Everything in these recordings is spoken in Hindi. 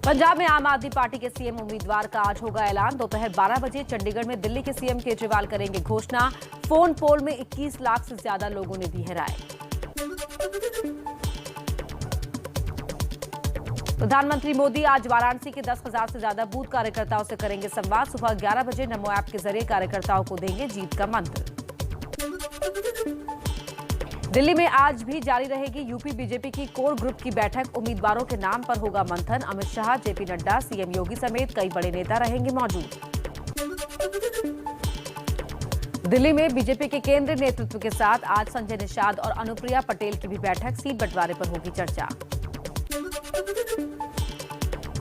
पंजाब में आम आदमी पार्टी के सीएम उम्मीदवार का आज होगा ऐलान। दोपहर 12 बजे चंडीगढ़ में दिल्ली के सीएम केजरीवाल करेंगे घोषणा। फोन पोल में 21 लाख से ज्यादा लोगों ने दी है राय। प्रधानमंत्री मोदी आज वाराणसी के 10,000 से ज्यादा बूथ कार्यकर्ताओं से करेंगे संवाद। सुबह 11 बजे नमो ऐप के जरिए कार्यकर्ताओं को देंगे जीत का मंत्र। दिल्ली में आज भी जारी रहेगी यूपी बीजेपी की कोर ग्रुप की बैठक। उम्मीदवारों के नाम पर होगा मंथन। अमित शाह, जेपी नड्डा, सीएम योगी समेत कई बड़े नेता रहेंगे मौजूद। दिल्ली में बीजेपी के केंद्रीय नेतृत्व के साथ आज संजय निषाद और अनुप्रिया पटेल की भी बैठक। सीट बंटवारे पर होगी चर्चा।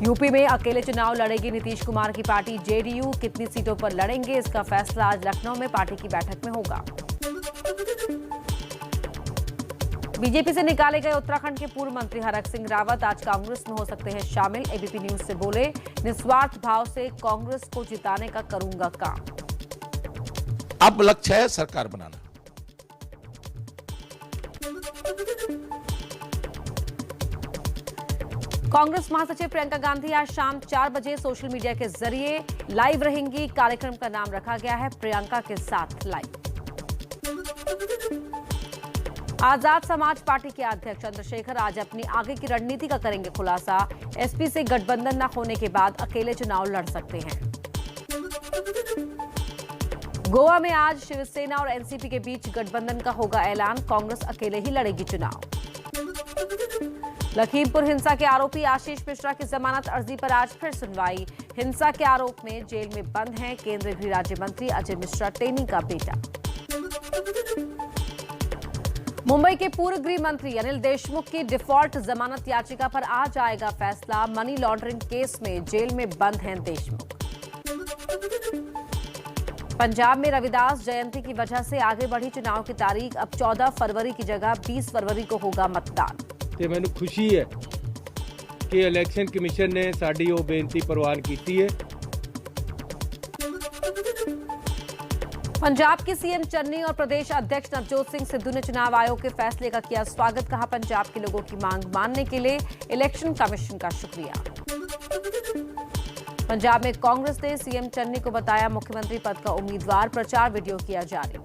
यूपी में अकेले चुनाव लड़ेगी नीतीश कुमार की पार्टी जेडीयू। कितनी सीटों पर लड़ेंगे इसका फैसला आज लखनऊ में पार्टी की बैठक में होगा। बीजेपी से निकाले गए उत्तराखंड के पूर्व मंत्री हरक सिंह रावत आज कांग्रेस में हो सकते हैं शामिल। एबीपी न्यूज से बोले, निस्वार्थ भाव से कांग्रेस को जिताने का करूंगा काम। अब लक्ष्य है सरकार बनाना। कांग्रेस महासचिव प्रियंका गांधी आज शाम 4 बजे सोशल मीडिया के जरिए लाइव रहेंगी। कार्यक्रम का नाम रखा गया है प्रियंका के साथ लाइव। आजाद समाज पार्टी के अध्यक्ष चंद्रशेखर आज अपनी आगे की रणनीति का करेंगे खुलासा। एसपी से गठबंधन न होने के बाद अकेले चुनाव लड़ सकते हैं। गोवा में आज शिवसेना और एनसीपी के बीच गठबंधन का होगा ऐलान। कांग्रेस अकेले ही लड़ेगी चुनाव। लखीमपुर हिंसा के आरोपी आशीष मिश्रा की जमानत अर्जी पर आज फिर सुनवाई। हिंसा के आरोप में जेल में बंद हैं केंद्रीय गृह राज्य मंत्री अजय मिश्रा टेनी का बेटा। मुंबई के पूर्व गृह मंत्री अनिल देशमुख की डिफॉल्ट जमानत याचिका पर आज आएगा फैसला। मनी लॉन्ड्रिंग केस में जेल में बंद हैं देशमुख। पंजाब में रविदास जयंती की वजह से आगे बढ़ी चुनाव की तारीख। अब 14 फरवरी की जगह 20 फरवरी को होगा मतदान। ਤੇ ਮੈਨੂੰ ਖੁਸ਼ੀ ਹੈ ਕਿ ਇਲੈਕਸ਼ਨ ਕਮਿਸ਼ਨ ਨੇ ਸਾਡੀ ਉਹ ਬੇਨਤੀ ਪ੍ਰਵਾਨ ਕੀਤੀ ਹੈ। पंजाब के सीएम चन्नी और प्रदेश अध्यक्ष नवजोत सिंह सिद्धू ने चुनाव आयोग के फैसले का किया स्वागत। कहा, पंजाब के लोगों की मांग मानने के लिए इलेक्शन कमीशन का शुक्रिया। पंजाब में कांग्रेस ने सीएम चन्नी को बताया मुख्यमंत्री पद का उम्मीदवार। प्रचार वीडियो किया जारी।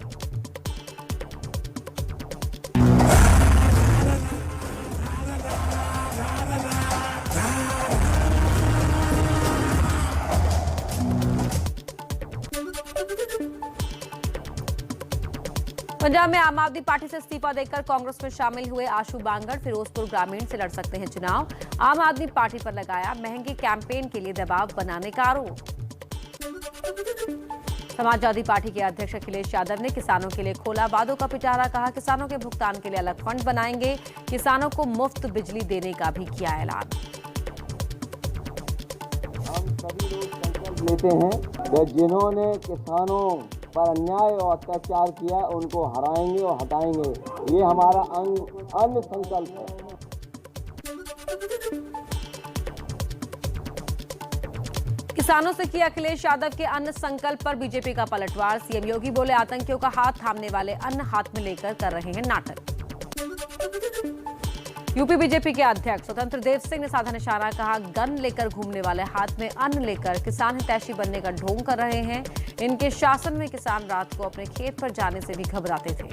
पंजाब में आम आदमी पार्टी से इस्तीफा देकर कांग्रेस में शामिल हुए आशु बांगड़ फिरोजपुर ग्रामीण से लड़ सकते हैं चुनाव। आम आदमी पार्टी पर लगाया महंगे कैंपेन के लिए दबाव बनाने का आरोप। समाजवादी पार्टी के अध्यक्ष अखिलेश यादव ने किसानों के लिए खोला वादों का पिटारा। कहा, किसानों के भुगतान के लिए अलग फंड बनाएंगे। किसानों को मुफ्त बिजली देने का भी किया ऐलान। हम सभी लोग संकल्प लेते हैं कि जिन्होंने किसानों पर अन्याय और अत्याचार किया उनको हराएंगे और हटाएंगे। ये हमारा अन्य संकल्प है। किसानों से किया अखिलेश यादव के अन्य संकल्प पर बीजेपी का पलटवार। सीएम योगी बोले, आतंकियों का हाथ थामने वाले अन्न हाथ में लेकर कर रहे हैं नाटक। यूपी बीजेपी के अध्यक्ष स्वतंत्र देव सिंह ने साधा निशाना। कहा, गन लेकर घूमने वाले हाथ में अन्न लेकर किसान हितैषी बनने का ढोंग कर रहे हैं। इनके शासन में किसान रात को अपने खेत पर जाने से भी घबराते थे।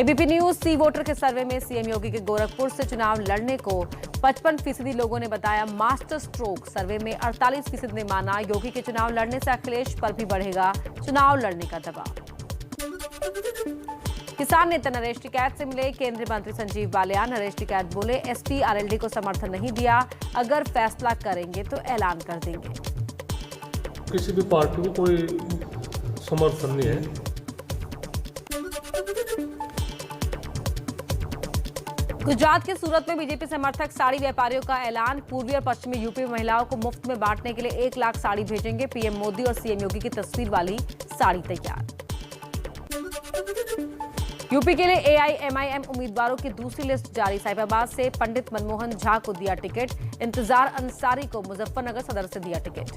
एबीपी न्यूज सी वोटर के सर्वे में सीएम योगी के गोरखपुर से चुनाव लड़ने को 55% लोगों ने बताया मास्टर स्ट्रोक। सर्वे में 48% ने माना योगी के चुनाव लड़ने से अखिलेश पर भी बढ़ेगा चुनाव लड़ने का दबाव। किसान नेता नरेश टिकैत से मिले केंद्रीय मंत्री संजीव बालियान। नरेश टिकैत बोले, एसपी आरएलडी को समर्थन नहीं दिया। अगर फैसला करेंगे तो ऐलान कर देंगे। किसी भी पार्टी को कोई समर्थन नहीं है। गुजरात के सूरत में बीजेपी समर्थक साड़ी व्यापारियों का ऐलान। पूर्वी और पश्चिमी यूपी में महिलाओं को मुफ्त में बांटने के लिए 1 लाख साड़ी भेजेंगे। पीएम मोदी और सीएम योगी की तस्वीर वाली साड़ी तैयार। यूपी के लिए एआईएमआईएम उम्मीदवारों की दूसरी लिस्ट जारी। साहिबाबाद से पंडित मनमोहन झा को दिया टिकट। इंतजार अंसारी को मुजफ्फरनगर सदर से दिया टिकट।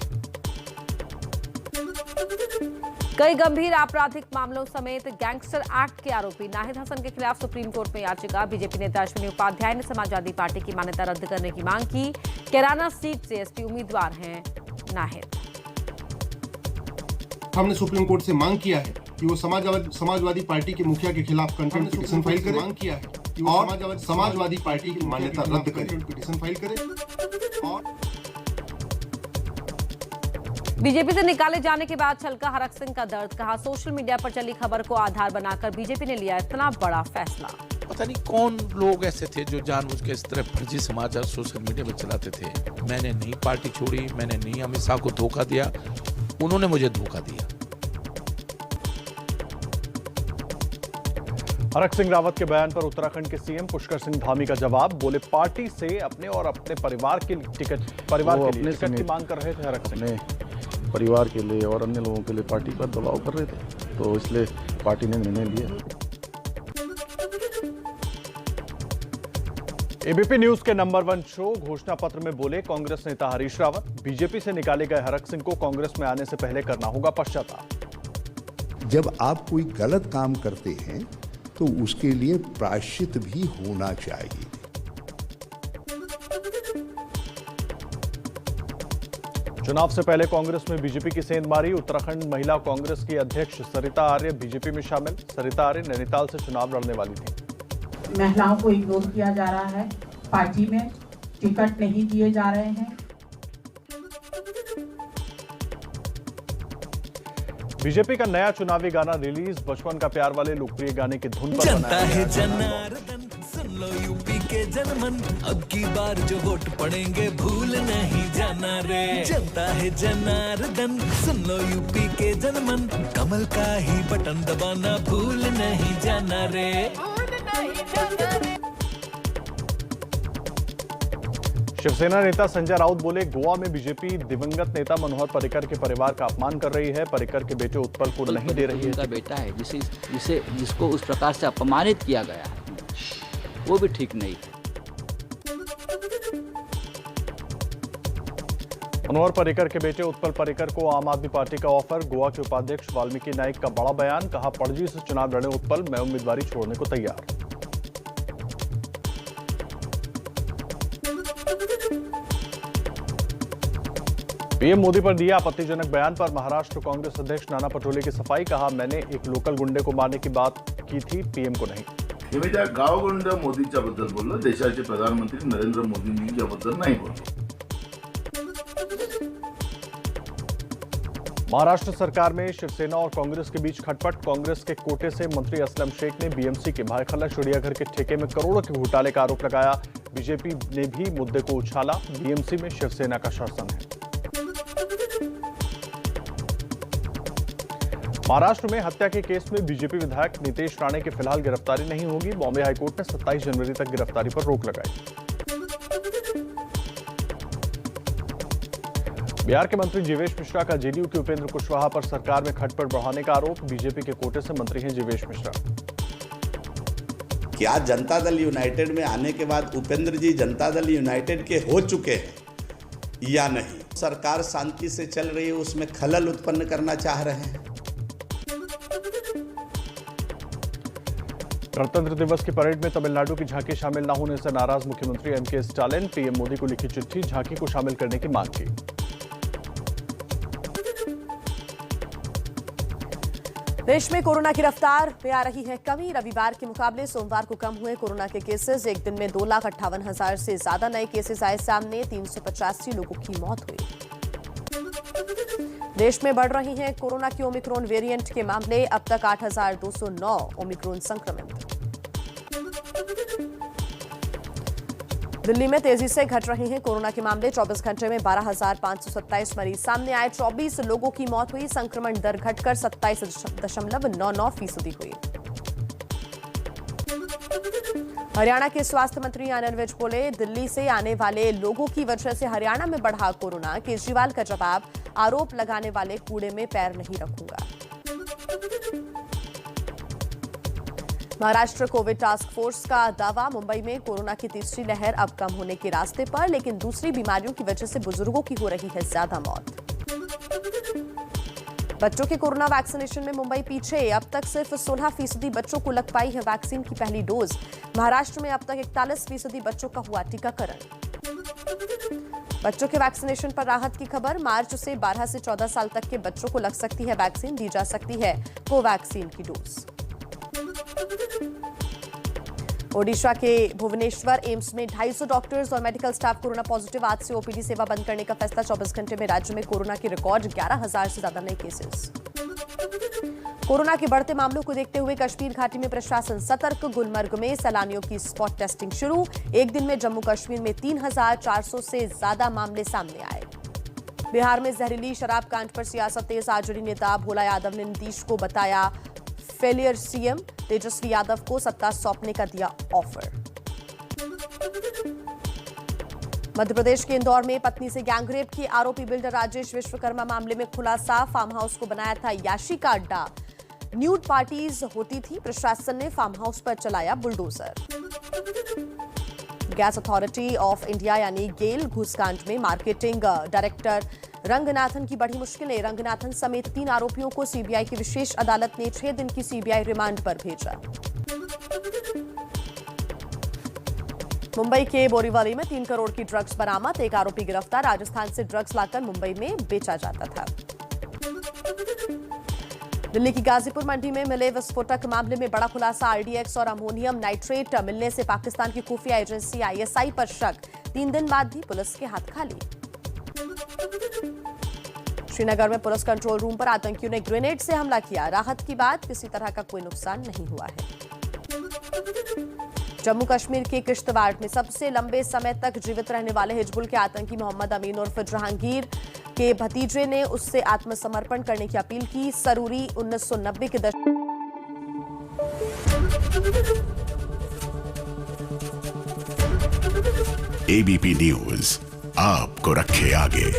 कई गंभीर आपराधिक मामलों समेत गैंगस्टर एक्ट के आरोपी नाहिद हसन के खिलाफ सुप्रीम कोर्ट में याचिका। बीजेपी नेता अश्विनी उपाध्याय ने समाजवादी पार्टी की मान्यता रद्द करने की मांग की। कैराना सीट से एसपी उम्मीदवार हैं नाहिद। हमने सुप्रीम कोर्ट से मांग किया है कि वो समाजवादी पार्टी के मुखिया के खिलाफ कंटेम्प्ट पिटीशन फाइल करे। मांग किया है कि वो समाजवादी पार्टी की मान्यता रद्द करे, पिटीशन फाइल करे। और बीजेपी से निकाले जाने के बाद छलका हरक सिंह का दर्द। कहा, सोशल मीडिया पर चली खबर को आधार बनाकर बीजेपी ने लिया इतना बड़ा फैसला। पता नहीं कौन लोग ऐसे थे जो जानबूझ के इस तरह फर्जी समाचार सोशल मीडिया पर चलाते थे। मैंने नहीं पार्टी छोड़ी, मैंने नहीं अमित शाह को धोखा दिया, उन्होंने मुझे धोखा दिया। हरक सिंह रावत के बयान पर उत्तराखंड के सीएम पुष्कर सिंह धामी का जवाब। बोले, पार्टी से अपने और अपने परिवार के लिए टिकट की मांग कर रहे थे। हरक सिंह परिवार के लिए और अन्य लोगों के लिए पार्टी पर दबाव कर रहे थे, तो इसलिए पार्टी ने निर्णय लिया। एबीपी न्यूज के नंबर 1 शो घोषणा पत्र में बोले कांग्रेस नेता हरीश रावत, बीजेपी से निकाले गए हरक सिंह को कांग्रेस में आने से पहले करना होगा पश्चाताप। जब आप कोई गलत काम करते हैं तो उसके लिए प्रायश्चित भी होना चाहिए। चुनाव से पहले कांग्रेस में बीजेपी की सेंध मारी। उत्तराखंड महिला कांग्रेस की अध्यक्ष सरिता आर्य बीजेपी में शामिल। सरिता आर्य नैनीताल से चुनाव लड़ने वाली थी। महिलाओं को इग्नोर किया जा रहा है, पार्टी में टिकट नहीं दिए जा रहे हैं। बीजेपी का नया चुनावी गाना रिलीज। बचपन का प्यार वाले लोकप्रिय गाने की धुन पर बनाया है। जनार्दन सुन लो यूपी के जनमन, अब की बार जो वोट पड़ेंगे भूल नहीं जाना रे। जनता है जनार्दन सुन लो यूपी के जनमन, कमल का ही बटन दबाना भूल नहीं जाना रे। शिवसेना नेता संजय राउत बोले, गोवा में बीजेपी दिवंगत नेता मनोहर पर्रिकर के परिवार का अपमान कर रही है। पर्रिकर के बेटे उत्पल को नहीं दे रही है। उनका बेटा है जिसको उस प्रकार से अपमानित किया गया है, वो भी ठीक नहीं है। मनोहर पर्रिकर के बेटे उत्पल पर्रिकर को आम आदमी पार्टी का ऑफर। गोवा के उपाध्यक्ष वाल्मीकि नाइक का बड़ा बयान। कहा, पणजी से चुनाव लड़े उत्पल, मैं उम्मीदवारी छोड़ने को तैयार। पीएम मोदी पर दिया आपत्तिजनक बयान पर महाराष्ट्र कांग्रेस अध्यक्ष नाना पटोले की सफाई। कहा, मैंने एक लोकल गुंडे को मारने की बात की थी, पीएम को नहीं। मी त्या गावगुंड मोदीच्या बद्दल बोललो, देशाचे प्रधानमंत्री नरेंद्र मोदींनी याबद्दल नाही बोललो। महाराष्ट्र सरकार में शिवसेना और कांग्रेस के बीच खटपट। कांग्रेस के कोटे से मंत्री असलम शेख ने बीएमसी के भाईखला चिड़ियाघर के ठेके में करोड़ों के घोटाले का आरोप लगाया। बीजेपी ने भी मुद्दे को उछाला। बीएमसी में शिवसेना का शासन है। महाराष्ट्र में हत्या के केस में बीजेपी विधायक नितेश राणे की फिलहाल गिरफ्तारी नहीं होगी। बॉम्बे हाईकोर्ट ने 27 जनवरी तक गिरफ्तारी पर रोक लगाई। बिहार के मंत्री जीवेश मिश्रा का जेडीयू के उपेंद्र कुशवाहा पर सरकार में खटपट बढ़ाने का आरोप। बीजेपी के कोटे से मंत्री हैं जीवेश मिश्रा। क्या जनता दल यूनाइटेड में आने के बाद उपेंद्र जी जनता दल यूनाइटेड के हो चुके हैं या नहीं? सरकार शांति से चल रही है, उसमें खलल उत्पन्न करना चाह रहे हैं। गणतंत्र दिवस की परेड में तमिलनाडु की झांकी शामिल न होने से नाराज मुख्यमंत्री एमके स्टालिन। पीएम मोदी को लिखी चिट्ठी, झांकी को शामिल करने की मांग की। देश में कोरोना की रफ्तार में आ रही है कमी। रविवार के मुकाबले सोमवार को कम हुए कोरोना के केसेस। एक दिन में 2,58,000 से ज्यादा नए केसेस आए सामने। 385 लोगों की मौत हुई। देश में बढ़ रही हैं कोरोना की ओमिक्रॉन वेरिएंट के मामले। अब तक 8,209 ओमिक्रॉन संक्रमित। दिल्ली में तेजी से घट रहे हैं कोरोना के मामले। 24 घंटे में 12,527 मरीज सामने आए। 24 लोगों की मौत हुई। संक्रमण दर घटकर 27.99% हुई। हरियाणा के स्वास्थ्य मंत्री आनंद विज बोले, दिल्ली से आने वाले लोगों की वजह से हरियाणा में बढ़ा कोरोना। केजरीवाल का जवाब, आरोप लगाने वाले कूड़े में पैर नहीं रखूंगा। महाराष्ट्र कोविड टास्क फोर्स का दावा, मुंबई में कोरोना की तीसरी लहर अब कम होने के रास्ते पर, लेकिन दूसरी बीमारियों की वजह से बुजुर्गों की हो रही है ज्यादा मौत। बच्चों के कोरोना वैक्सीनेशन में मुंबई पीछे। अब तक सिर्फ 16% बच्चों को लग पाई है वैक्सीन की पहली डोज। महाराष्ट्र में अब तक 41% बच्चों का हुआ टीकाकरण। बच्चों के वैक्सीनेशन पर राहत की खबर। मार्च से 12 से 14 साल तक के बच्चों को लग सकती है वैक्सीन। दी जा सकती है कोवैक्सीन की डोज। ओडिशा के भुवनेश्वर एम्स में 250 डॉक्टर्स और मेडिकल स्टाफ कोरोना पॉजिटिव। आज से ओपीडी सेवा बंद करने का फैसला। 24 घंटे में राज्य में कोरोना के रिकॉर्ड 11,000 से ज्यादा नए केसेस। कोरोना के बढ़ते मामलों को देखते हुए कश्मीर घाटी में प्रशासन सतर्क। गुलमर्ग में सैलानियों की स्पॉट टेस्टिंग शुरू। एक दिन में जम्मू कश्मीर में 3,400 से ज्यादा मामले सामने आए। बिहार में जहरीली शराब कांड पर सियासत तेज। आरजेडी नेता भोला यादव ने नीतीश को बताया फेलियर सीएम। तेजस्वी यादव को सत्ता सौंपने का दिया ऑफर। मध्य प्रदेश के इंदौर में पत्नी से गैंगरेप की आरोपी बिल्डर राजेश विश्वकर्मा मामले में खुलासा। फार्म हाउस को बनाया था याशी का अड्डा। न्यूड पार्टीज होती थी। प्रशासन ने फार्म हाउस पर चलाया bulldozer. Gas authority of India यानी गेल घूसकांड में मार्केटिंग डायरेक्टर रंगनाथन की बढ़ी मुश्किलें। रंगनाथन समेत 3 आरोपियों को सीबीआई की विशेष अदालत ने 6 दिन की सीबीआई रिमांड पर भेजा। मुंबई के बोरीवली में 3 करोड़ की ड्रग्स बरामद। एक आरोपी गिरफ्तार। राजस्थान से ड्रग्स लाकर मुंबई में बेचा जाता था। दिल्ली की गाजीपुर मंडी में मिले विस्फोटक मामले में बड़ा खुलासा। आरडीएक्स और अमोनियम नाइट्रेट मिलने से पाकिस्तान की खुफिया एजेंसी आईएसआई पर शक। 3 दिन बाद भी पुलिस के हाथ खाली। श्रीनगर में पुलिस कंट्रोल रूम पर आतंकियों ने ग्रेनेड से हमला किया। राहत की बात, किसी तरह का कोई नुकसान नहीं हुआ है। जम्मू कश्मीर के किश्तवाड़ में सबसे लंबे समय तक जीवित रहने वाले हिजबुल के आतंकी मोहम्मद अमीन उर्फ जहांगीर के भतीजे ने उससे आत्मसमर्पण करने की अपील की। सरूरी 1990 के दशक। एबीपी न्यूज आपको रखे आगे।